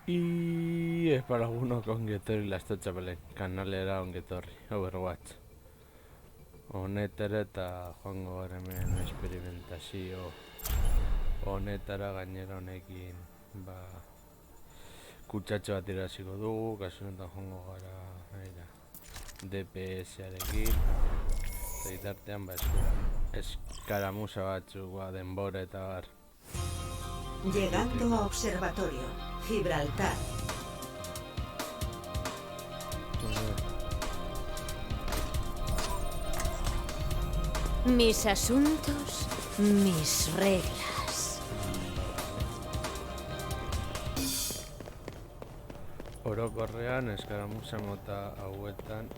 Y es para alguno con ongetorri lastotxapelen kanalera ongetorri, Overwatch. Honetara eta joango gara hemen esperimentazio honetara gainera honekin kutsatxo bat irasiko dugu, kasu honetan joango gara DPS-arekin eta itartean eskaramusa batzuk denbora eta bar. Llegando a observatorio, Gibraltar. Mis asuntos, mis reglas. Orokorrean eskaramusa mota hauetan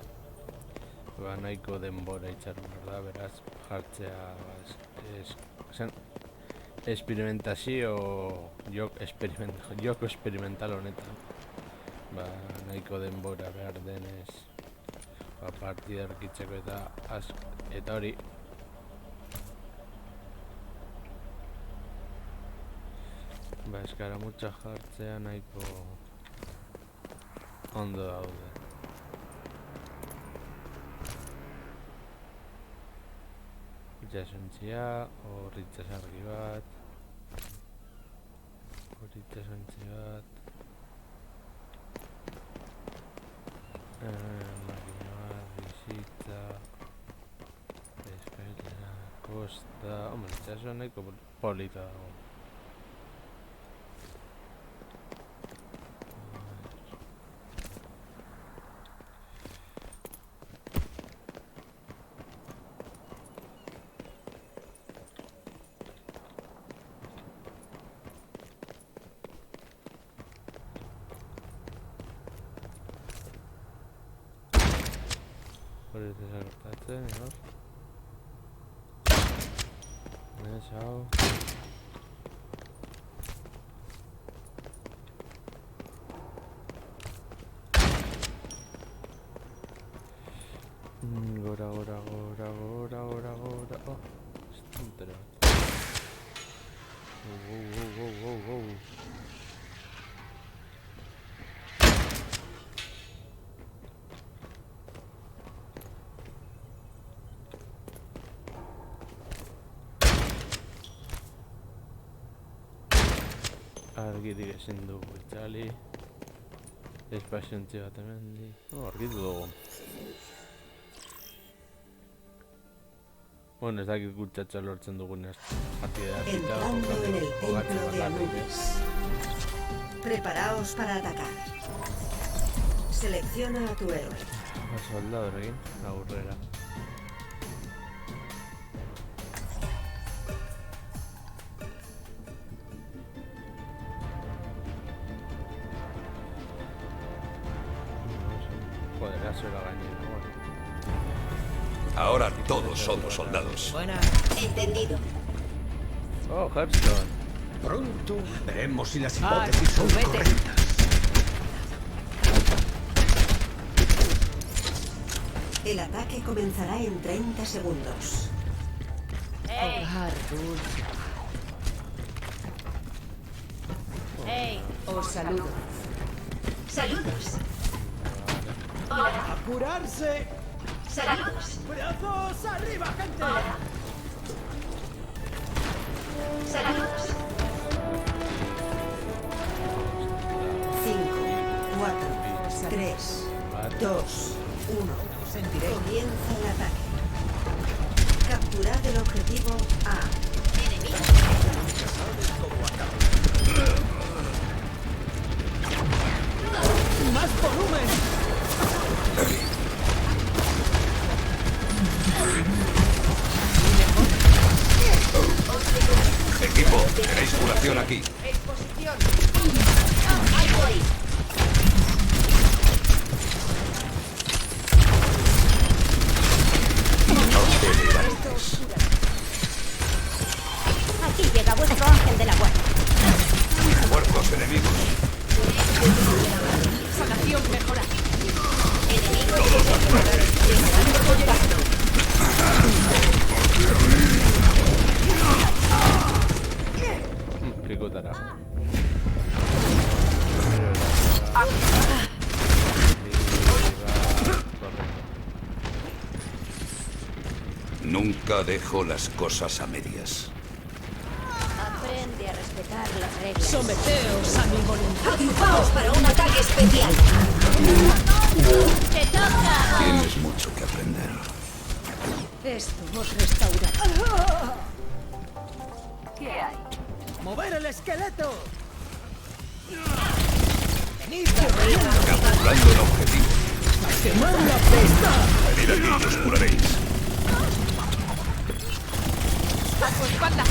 nahiko denbora itxaron da, beraz jartzea experimentazio joko experimental honetan nahiko denbora behar denez partida erkitzeko eta hori eskaramutza jartzea nahiko ondo daude. Itxasontzia, hor itxasargi bat, hor itxasontzi bat, makina bat, bizitza, espetera, kosta, itxason nahiko polita dago. Hori ez gertatzen, hor. Hau. Gora. Oh, estantere bat. Wow. Argirik ezin dugu itzali. Espaziontzi bat hemen. Argitu dugu. Bueno, ez dakit kutsatxoa lortzen dugun partida hasita. Entrando en el templo de Anubis. Preparaos para atacar. Selecciona a tu héroe. Soldadorekin, aurrera. Ahora todos somos soldados. Buena. Entendido. Oh, Hearthstone. Pronto veremos si las hipótesis son correctas. El ataque comenzará en 30 segundos. Hogar dulce. Os saludo. Saludos. ¡A curarse! Saludos. ¡Brazos arriba, gente! Saludos. 5, 4, 3, 2, 1. Comienza el ataque. Capturad el objetivo A. Enemigo. ¡Más volumen! Equipo, tenéis curación aquí. Exposición. Ahí voy. Aquí llega vuestro ángel de la guardia. Muertos enemigos. Sanación mejorada. Qué cotará. Nunca dejo las cosas a medias. Aprende a respetar las reglas. Someteos a mi voluntad. Agrupaos para un ataque especial. ¡Te toca! Tienes mucho que aprender. Esto os restaurará. ¡Mover el esqueleto! Capturando el objetivo. ¡Quemar la pista! Venid aquí y os curaréis. ¡A tu espalda!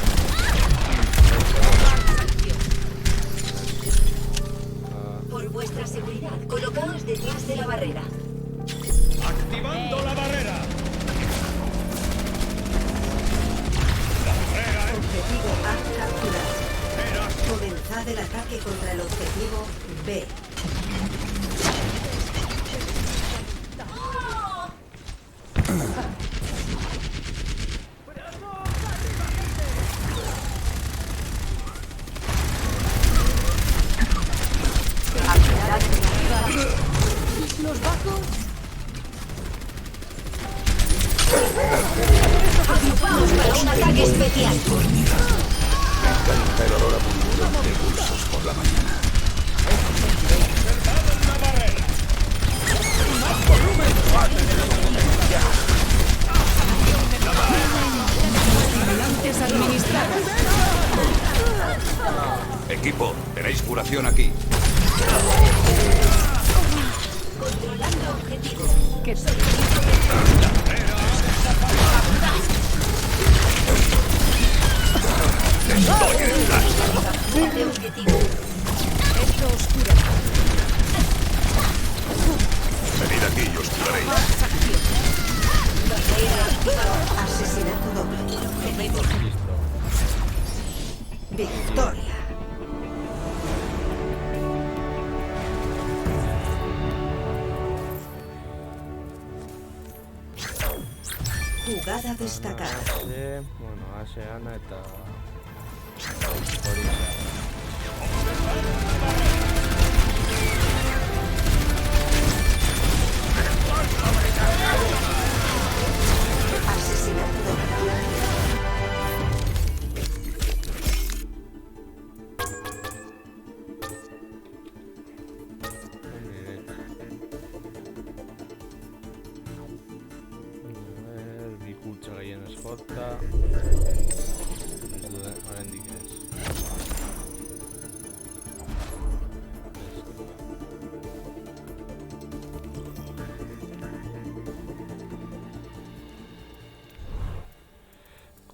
Por vuestra seguridad, colocaos detrás de la barrera. ¡Activando la barrera! Objetivo A capturado. Comenzad el ataque contra el objetivo B. Los bajos. Agrupaos para un ataque especial. Calienta el olor a pulmón de pulsos por la mañana. Estimulantes administrados. Equipo, tenéis curación aquí. Controlando objetivo. Que De objetivo. esto os cura. Venid aquí y os curaréis. Asesinato doble. Listo. Victoria. Jugada destacada. Bueno, Ase, Ana eta... Hori Asesinato doble. Bikultza gehienez jota. Ez duen, oraindik ez.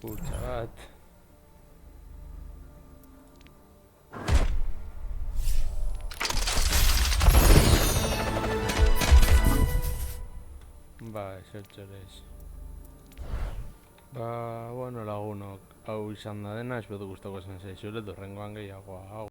Kultza bat. Ba, esertxorez. Ba, bueno, lagunok, hau izan da dena, espero gustako zen zaizule, dorrengoan gehiagoa, hau.